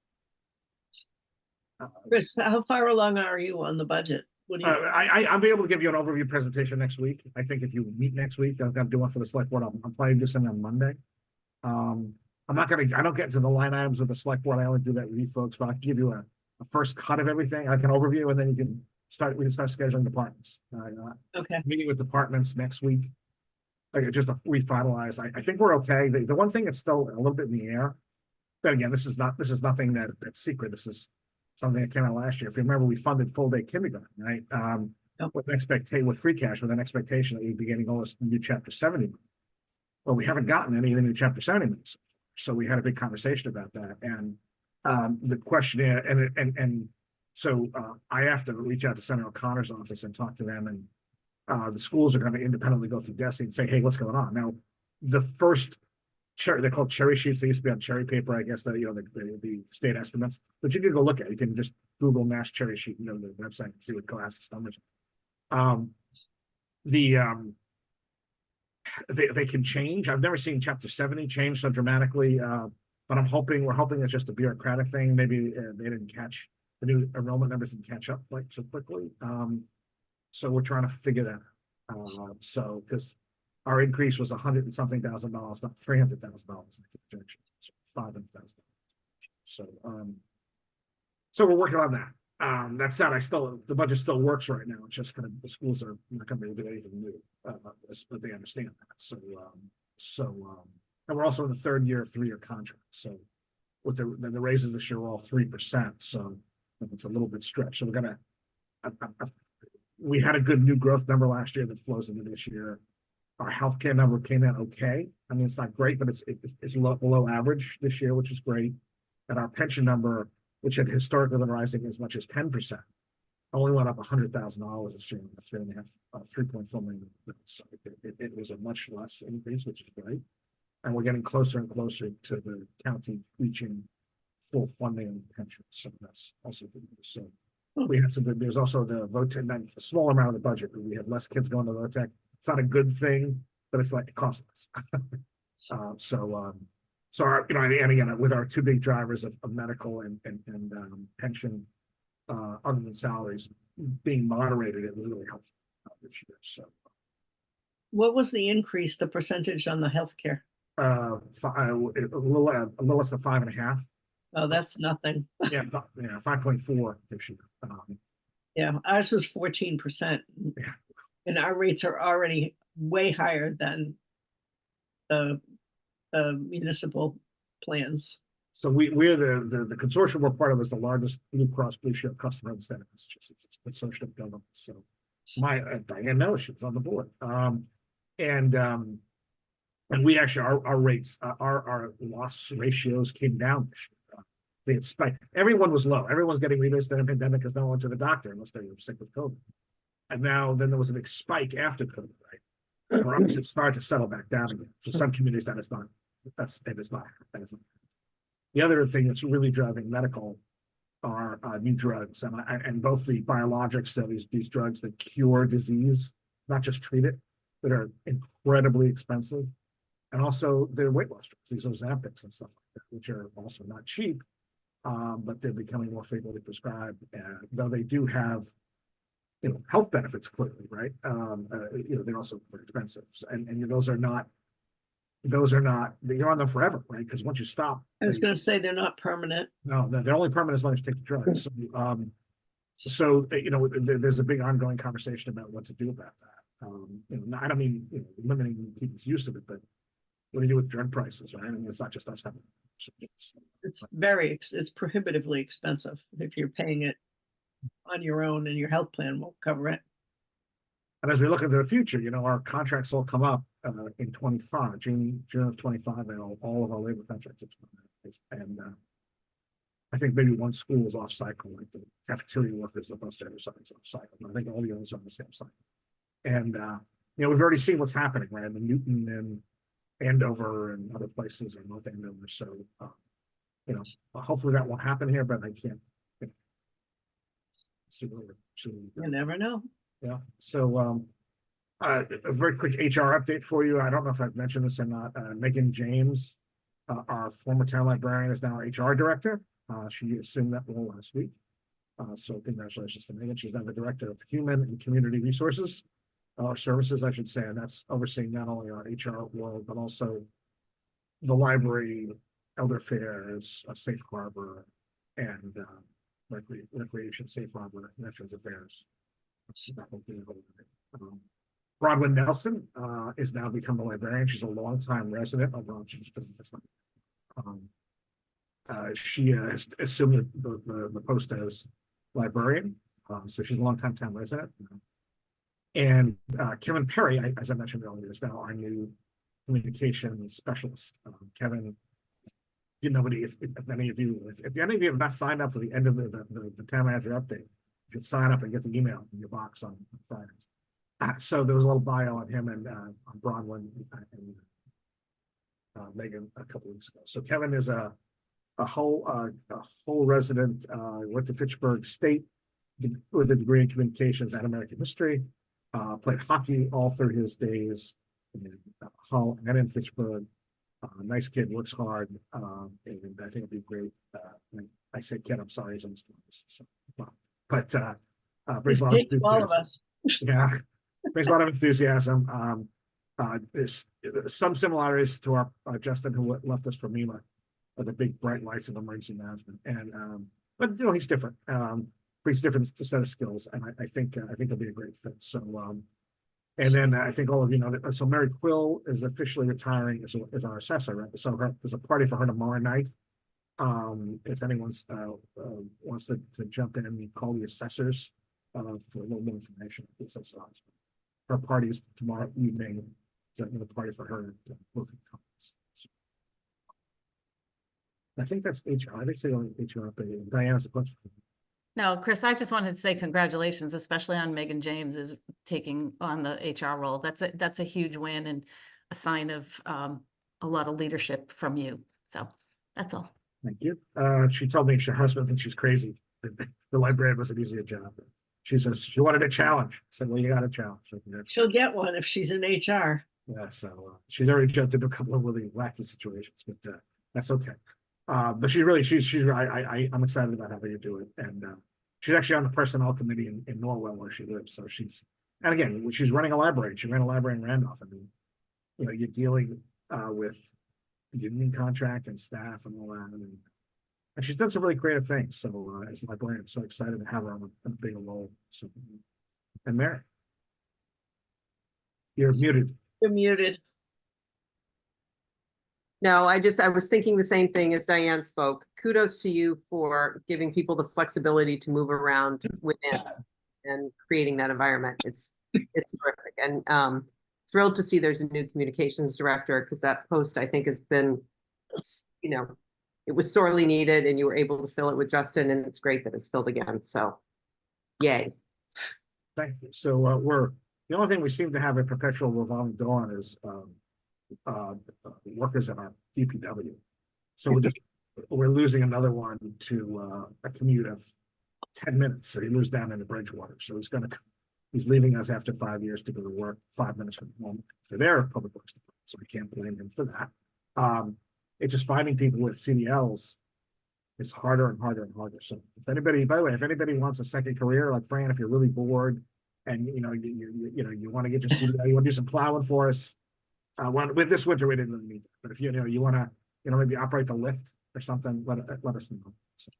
Chris, how far along are you on the budget? What do you, I'll be able to give you an overview presentation next week. I think if you meet next week, I'm gonna do one for the select board. I'm planning to do something on Monday. I'm not gonna, I don't get into the line items with the select board. I only do that with you folks, but I'll give you a first cut of everything, like an overview, and then we can start scheduling departments. okay, Meeting with departments next week. Like, just to refinalize, I think we're okay. The one thing that's still a little bit in the air. But again, this is nothing that's secret. This is something that came out last year. If you remember, we funded full day kindergarten, right? Yep. With free cash, with an expectation that we'd be getting all this new chapter 70. Well, we haven't gotten any of the new chapter 70 money so far. So we had a big conversation about that. And the question is, so I have to reach out to Senator O'Connor's office and talk to them, and the schools are going to independently go through DESE and say, hey, what's going on? Now, the first they're called cherry sheets. They used to be on cherry paper, I guess, the state estimates, but you can go look at it. You can just Google Mass Cherry Sheet, the website, and see what classes numbers are. They can change. I've never seen chapter 70 change so dramatically, but we're hoping it's just a bureaucratic thing. Maybe they didn't catch the new enrollment numbers didn't catch up like so quickly. So we're trying to figure that out. So because our increase was $100 and something thousand, not $300,000 projection, so $500,000. So we're working on that. That said, the budget still works right now. It's just the schools are not going to be able to do anything new, but they understand that. And we're also in the third year of 3-year contracts. So with the raises this year are all 3%. So it's a little bit stretched. So we're gonna. We had a good new growth number last year that flows into this year. Our healthcare number came in okay. I mean, it's not great, but it's below average this year, which is great. And our pension number, which had historically been rising as much as 10%, only went up $100,000 this year, 3.4 million. So it was a much less increase, which is great. And we're getting closer and closer to the county reaching full funding of the pension. So that's also good news. So we had some good news. Also, the VOTEC, a small amount of the budget, but we have less kids going to VOTEC. It's not a good thing, but it's like it costs us. So our, and again, with our two big drivers of medical and pension, other than salaries being moderated, it was really helpful this year. So what was the increase, the percentage on the healthcare? a little less than 5.5. Oh, that's nothing. Yeah, 5.4 this year. Yeah, ours was 14%. Yeah. And our rates are already way higher than the municipal plans. So we're the consortium we're part of is the largest Blue Cross Blue Shield customer in the state of Massachusetts. It's a consortium of government. So Diane knows she was on the board. And we actually our rates, our loss ratios came down this year. They had spiked. Everyone was low. Everyone's getting rebates during the pandemic because no one went to the doctor unless they were sick with COVID. And then there was a big spike after COVID, right? For us, it started to settle back down again. For some communities, that is not. The other thing that's really driving medical are new drugs, and both the biologics, so these drugs that cure disease, not just treat it, that are incredibly expensive, and also the weight loss drugs, these Ozempics and stuff like that, which are also not cheap, but they're becoming more frequently prescribed, though they do have, health benefits clearly, right? They're also very expensive, and those are not, you're on them forever, right? Because once you stop, I was going to say they're not permanent. no, they're only permanent as long as you take the drugs. So, there's a big ongoing conversation about what to do about that. I don't mean limiting people's use of it, but what do you do with drug prices, right? I mean, it's not just us having. It's prohibitively expensive if you're paying it on your own and your health plan won't cover it. And as we look into the future, our contracts all come up in 25, June of 25, and all of our labor contracts expire. And I think maybe one school is off cycle, like the cafeteria workers, the bus drivers, something's off cycle. But I think all the others are on the same cycle. And we've already seen what's happening, right? In Newton and Andover and other places, or North Andover. So hopefully that won't happen here, but I can't. You never know. Yeah. So a very quick HR update for you. I don't know if I've mentioned this or not. Megan James, our former town librarian, is now our HR director. She assumed that role last week. So congratulations to Megan. She's now the Director of Human and Community Resources, Services, I should say, and that's overseeing not only our HR world, but also the library, elder affairs, safe harbor, and recreation, safe harbor, veterans affairs. Bronwyn Nelson is now become a librarian. She's a longtime resident of Rochester. She has assumed the post as librarian, so she's a longtime town resident. And Kevin Perry, as I mentioned earlier, is now our new communications specialist. Kevin, if any of you have not signed up for the end of the town manager update, you should sign up and get the email in your box on Fridays. So there was a little bio on him and on Bronwyn and Megan a couple weeks ago. So Kevin is a whole resident, went to Fitchburg State with a degree in communications and American history, played hockey all through his days in Hull and in Fitchburg. Nice kid, works hard, and I think it'll be great. I say kid, I'm sorry, he's on the so, but brings a lot of All of enthusiasm. us. Yeah, brings a lot of enthusiasm. There's some similarities to our Justin, who left us for MEMA, the big bright lights of emergency management, and but he's different. Brings different set of skills, and I think it'll be a great fit. So and then I think all of you know that. So Mary Quill is officially retiring as our assessor, right? So there's a party for her tomorrow night. If anyone's wants to jump in and call the assessors for a little more information, her party is tomorrow evening. So I'm going to party for her at local conference. So, I think that's HR. I think the only HR update. Diana's a question. No, Chris, I just wanted to say congratulations, especially on Megan James is taking on the HR role. That's a huge win and a sign of a lot of leadership from you. So that's all. Thank you. She told me her husband thinks she's crazy. The librarian was an easier job. She says she wanted a challenge. I said, well, you got a challenge. So She'll get one if she's in HR. yeah, so she's already jumped into a couple of really wacky situations, but that's okay. But I'm excited about having her do it, and she's actually on the personnel committee in Norwell where she lives. So and again, she's running a library. She ran a library in Randolph. I mean, you're dealing with union contract and staff and all that, and she's done some really creative things. So as a librarian, I'm so excited to have her on a bigger role. So, and Mary, you're muted. You're muted. No, I was thinking the same thing as Diane spoke. Kudos to you for giving people the flexibility to move around within and creating that environment. It's terrific. And thrilled to see there's a new communications director, because that post I think has been, it was sorely needed and you were able to fill it with Justin, and it's great that it's filled again. So yay. Thank you. So the only thing we seem to have a perpetual revolving door on is workers at our DPW. So we're losing another one to a commute of 10 minutes. So he lives down in the Bridgewater. So he's leaving us after 5 years to go to work 5 minutes from home for their public works department. So we can't blame him for that. It's just finding people with CDLs is harder and harder and harder. So if anybody, by the way, if anybody wants a second career, like Fran, if you're really bored and you want to get your CDL, you want to do some plowing for us. With this winter, we didn't really need that. But if you want to, maybe operate the lift or something, let us know. So.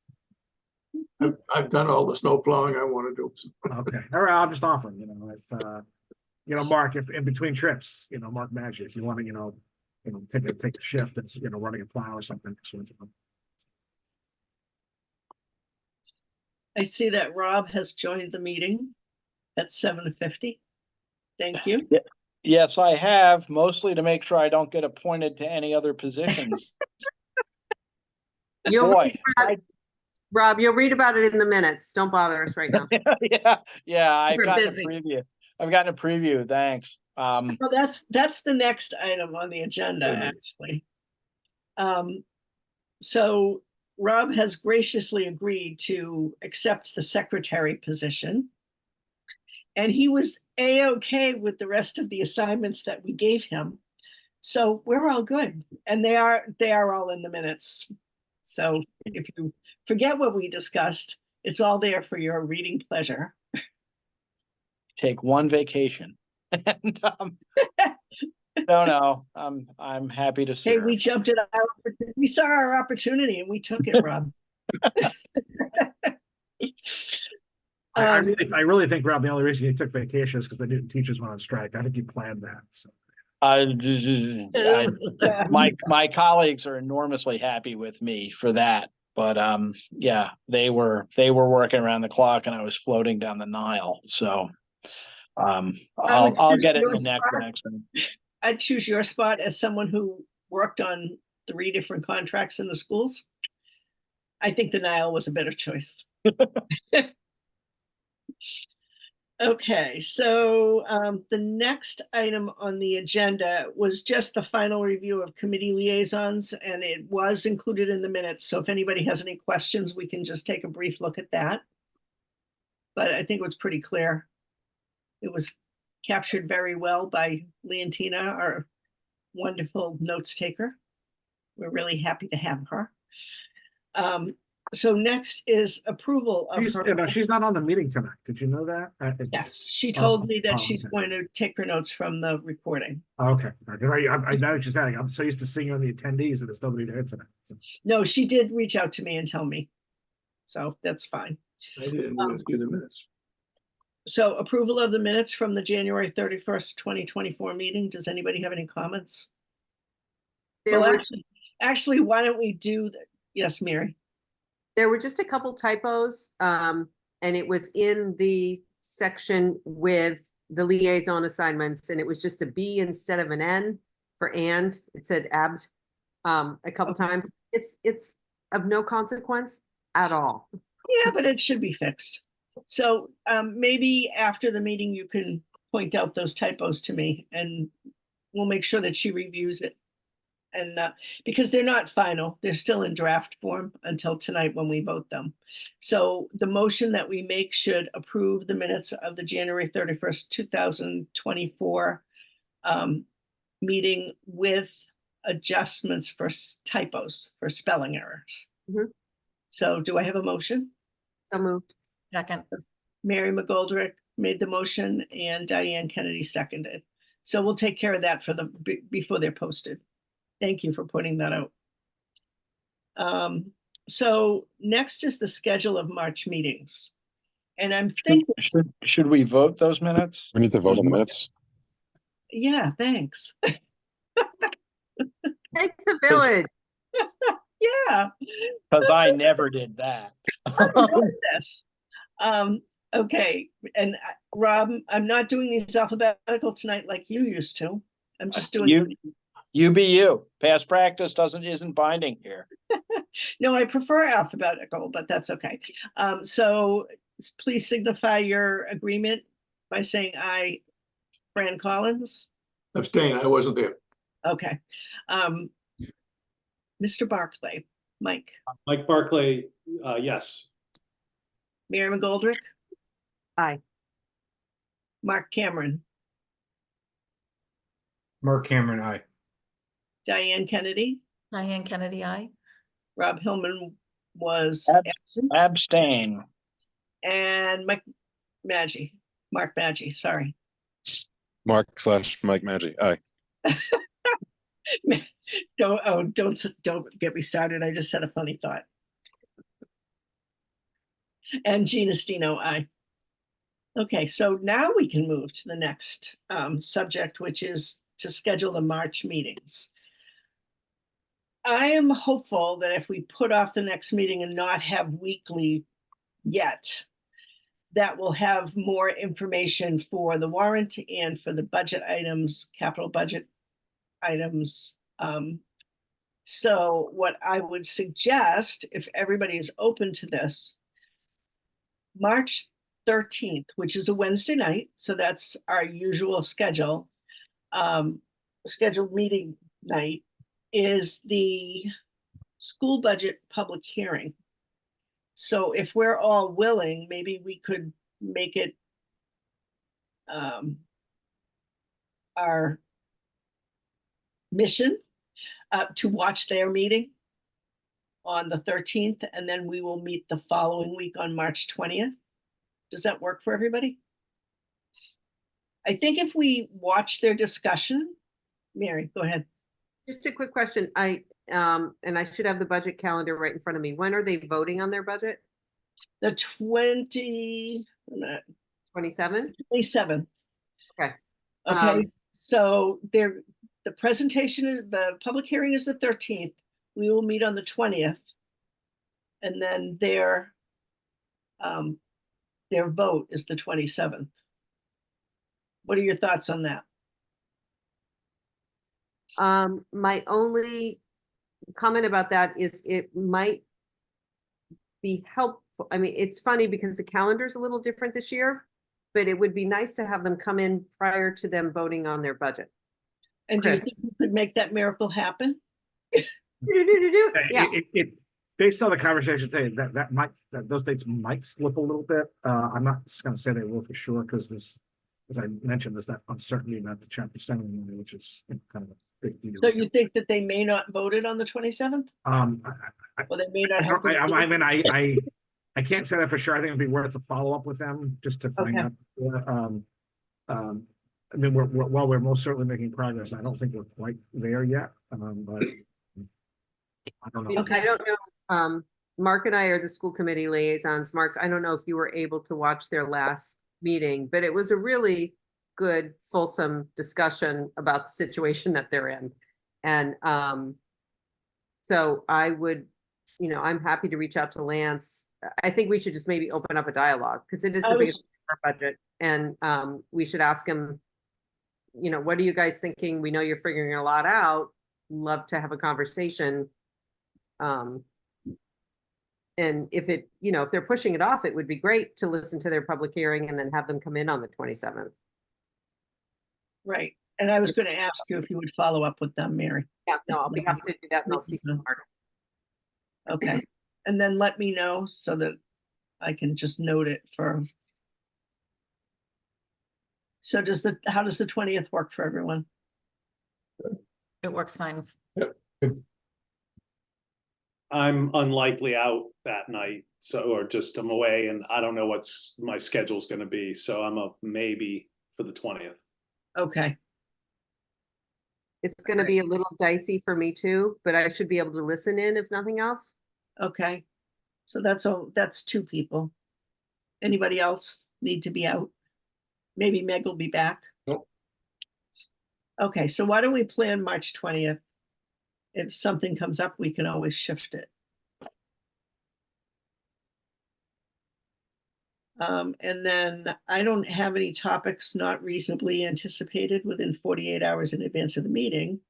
I've done all the snow plowing I want to do. Okay. All right. I'm just offering, if, Mark, if in between trips, Mark Maggi, if you want to, take a shift that's, running a plow or something. I see that Rob has joined the meeting at 7:50. Thank you. Yes, I have, mostly to make sure I don't get appointed to any other positions. Boy, Rob, you'll read about it in the minutes. Don't bother us right now. yeah, I've We're gotten busy. a preview. I've gotten a preview, thanks. Well, that's the next item on the agenda, actually. So Rob has graciously agreed to accept the secretary position. And he was A-okay with the rest of the assignments that we gave him. So we're all good. And they are all in the minutes. So if you forget what we discussed, It's all there for your reading pleasure. Take one vacation. And, no, I'm happy to Hey, serve. we jumped at we saw our opportunity and we took it, Rob. I Um, really, I really think, Rob, the only reason you took vacation is because the new teachers went on strike. I think you planned that, so. My colleagues are enormously happy with me for that. But yeah, they were working around the clock and I was floating down the Nile. So would I'll choose get it in your the neck for spot. next time. I'd choose your spot as someone who worked on 3 different contracts in the schools. I think the Nile was a better choice. Okay, so the next item on the agenda was just the final review of committee liaisons, and it was included in the minutes. So if anybody has any questions, we can just take a brief look at that. But I think it was pretty clear. It was captured very well by Leontina, our wonderful notes taker. We're really happy to have her. So next is approval of She's, her. no, she's not on the meeting tonight. Did you know that? Yes, she told me that oh, she's okay. going to take her notes from the recording. Okay, because I know what you're saying. I'm so used to seeing on the attendees and there's nobody there tonight. So. No, she did reach out to me and tell me. So that's fine. I didn't even do the minutes. So approval of the minutes from the January 31st, 2024 meeting. Does anybody have any comments? There Well, were, actually, why don't we do that? Yes, Mary. there were just a couple typos, and it was in the section with the liaison assignments, and it was just a B instead of an N for and. It said abt a couple times. It's of no consequence at all. Yeah, but it should be fixed. So maybe after the meeting, you can point out those typos to me and we'll make sure that she reviews it. And because they're not final, they're still in draft form until tonight when we vote them. So the motion that we make should approve the minutes of the January 31st, 2024 meeting with adjustments for typos, for spelling errors. Mhm. So do I have a motion? So moved. Second. Mary McGoldrick made the motion and Diane Kennedy seconded. So we'll take care of that for before they're posted. Thank you for pointing that out. So next is the schedule of March meetings. And I'm thinking, Should we vote those minutes? We need to vote on the minutes. yeah, thanks. Thanks a village. Yeah. Because I never did that. This. Okay, and Rob, I'm not doing these alphabetical tonight like you used to. I'm just doing. You be you. Past practice isn't binding here. No, I prefer alphabetical, but that's okay. So please signify your agreement by saying aye. Fran Collins. Abstain, I wasn't there. Okay. Mr. Barclay, Mike, Mike Barclay, yes. Mary McGoldrick, Aye. Mark Cameron, Mark Cameron, aye. Diane Kennedy, Diane Kennedy, aye. Rob Hillman was absent, Abstain. and Mark Maggi, sorry. Mark/Mike Maggi, aye. Don't get me started. I just had a funny thought. And Gina Stino, aye. Okay, so now we can move to the next subject, which is to schedule the March meetings. I am hopeful that if we put off the next meeting and not have weekly yet, that will have more information for the warrant and for the budget items, capital budget items. So what I would suggest, if everybody is open to this, March 13th, which is a Wednesday night, so that's our usual scheduled meeting night, is the school budget public hearing. So if we're all willing, maybe we could make it our mission to watch their meeting on the 13th, and then we will meet the following week on March 20th. Does that work for everybody? I think if we watch their discussion, Mary, go ahead. Just a quick question. And I should have the budget calendar right in front of me. When are they voting on their budget? The 27? 27th. Okay. Okay, so the presentation is, the public hearing is the 13th. We will meet on the 20th. And then their vote is the 27th. What are your thoughts on that? My only comment about that is it might be helpful. I mean, it's funny because the calendar's a little different this year, but it would be nice to have them come in prior to them voting on their budget. And do you Chris. think we could make that miracle happen? Yeah, Based on the conversation today, that those dates might slip a little bit. I'm not just gonna say they will for sure, because this, as I mentioned, there's that uncertainty about the chapter 7, which is kind of a big deal. So you think that they may not vote it on the 27th? Or they may not have. I can't say that for sure. I think it'd be worth a follow-up with them just to find Okay. out. I mean, while we're most certainly making progress, I don't think we're quite there yet. But I don't know. Okay. I don't know. Mark and I are the school committee liaisons. Mark, I don't know if you were able to watch their last meeting, but it was a really good, fulsome discussion about the situation that they're in. And so I would, I'm happy to reach out to Lance. I think we should just maybe open up a dialogue, because it is the biggest part of our budget. And we should ask him, what are you guys thinking? We know you're figuring a lot out. Love to have a conversation. And if if they're pushing it off, it would be great to listen to their public hearing and then have them come in on the 27th. Right. And I was going to ask you if you would follow up with them, Mary. Yeah, no, I'll be happy to do that, and I'll see some Mark. Okay. And then let me know so that I can just note it for. So how does the 20th work for everyone? It works fine. I'm unlikely out that night, or just I'm away, and I don't know what's my schedule's gonna be, so I'm a maybe for the 20th. Okay. It's going to be a little dicey for me too, but I should be able to listen in if nothing else. Okay. So that's 2 people. Anybody else need to be out? Maybe Meg will be back. Nope. Okay, so why don't we plan March 20th? If something comes up, we can always shift it. And then I don't have any topics not reasonably anticipated within 48 hours in advance of the meeting.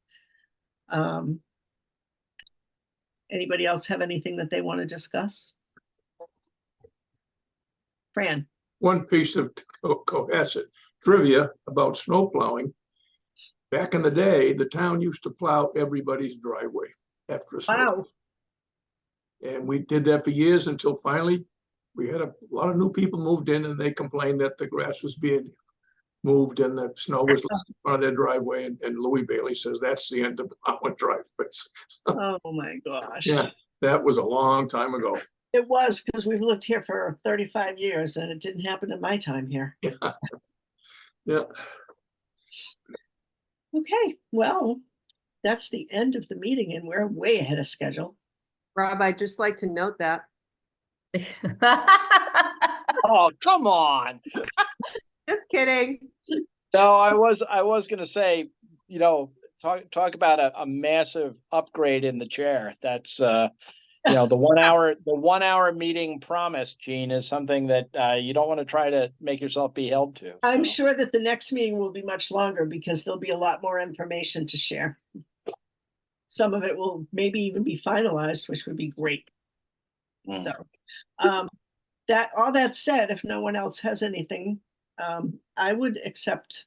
Anybody else have anything that they want to discuss? Fran? One piece of Cohasset trivia about snow plowing. Back in the day, the town used to plow everybody's driveway after a snow. Wow. And we did that for years until finally we had a lot of new people moved in, and they complained that the grass was being moved and the snow was left in front of their driveway. And Louis Bailey says that's the end of plowing driveways. So, Oh my gosh. yeah, that was a long time ago. It was, because we've lived here for 35 years and it didn't happen in my time here. Yeah. Okay, well, that's the end of the meeting and we're way ahead of schedule. Rob, I'd just like to note that. Oh, come on. Just kidding. No, I was gonna say, talk about a massive upgrade in the chair. That's the 1 hour meeting promise, Gene, is something that you don't want to try to make yourself be held to. I'm so. sure that the next meeting will be much longer because there'll be a lot more information to share. Some of it will maybe even be finalized, which would be great. Mm. So, all that said, if no one else has anything, I would accept.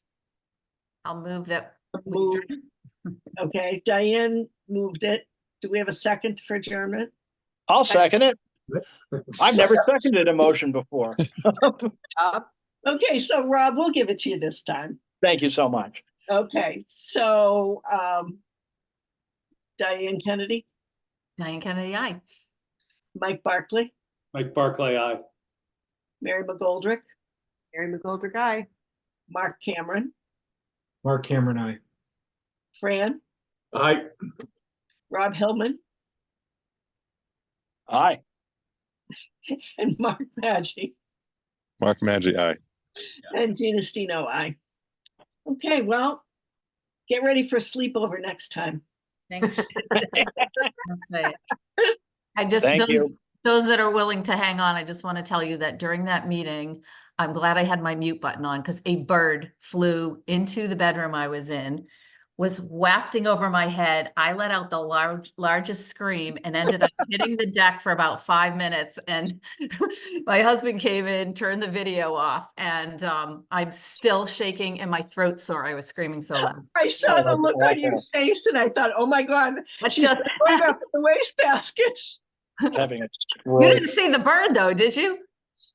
I'll move that. Move. Okay, Diane moved it. Do we have a second for adjournment? I'll second it. I've never seconded a motion before. Okay, so Rob, we'll give it to you this time. Thank you so much. Okay, so Diane Kennedy, Diane Kennedy, aye. Mike Barkley, Mike Barclay, aye. Mary McGoldrick, Mary McGoldrick, aye. Mark Cameron, Mark Cameron, I. Fran, Aye, Rob Hillman, Aye. and Mark Maggi, Mark Maggi, aye. and Gina Stino, aye. Okay, well, get ready for a sleepover next time. Thanks. I'll say it. I just, Thank you. those that are willing to hang on, I just want to tell you that during that meeting, I'm glad I had my mute button on because a bird flew into the bedroom I was in, was wafting over my head. I let out the largest scream and ended up hitting the deck for about 5 minutes. And my husband came in, turned the video off, and I'm still shaking and my throat's sore. I was screaming so loud. I saw the that's look on your awful. face and I thought, oh my God, But she's just, going up in the wastebasket. Having a you stroke. didn't see the bird though, did you?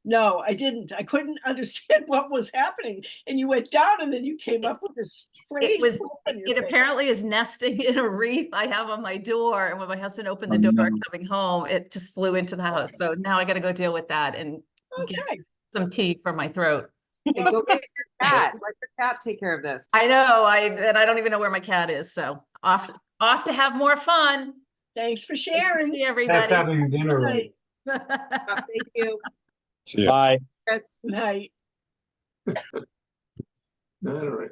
No, I didn't. I couldn't understand what was happening. And you went down and then you came up with this It crazy was, look on your it face. apparently is nesting in a wreath I have on my door. And when my husband opened the door coming home, it just flew into the house. So now I got to go deal with that and get Okay, some tea for my throat. Hey, go get your cat. Let your cat take care of this. I know, and I don't even know where my cat is. So off to have more fun. thanks for Good to sharing. see That's everybody. having dinner Good ready. night. Thank you, See ya. Bye. Chris. Good night. all right.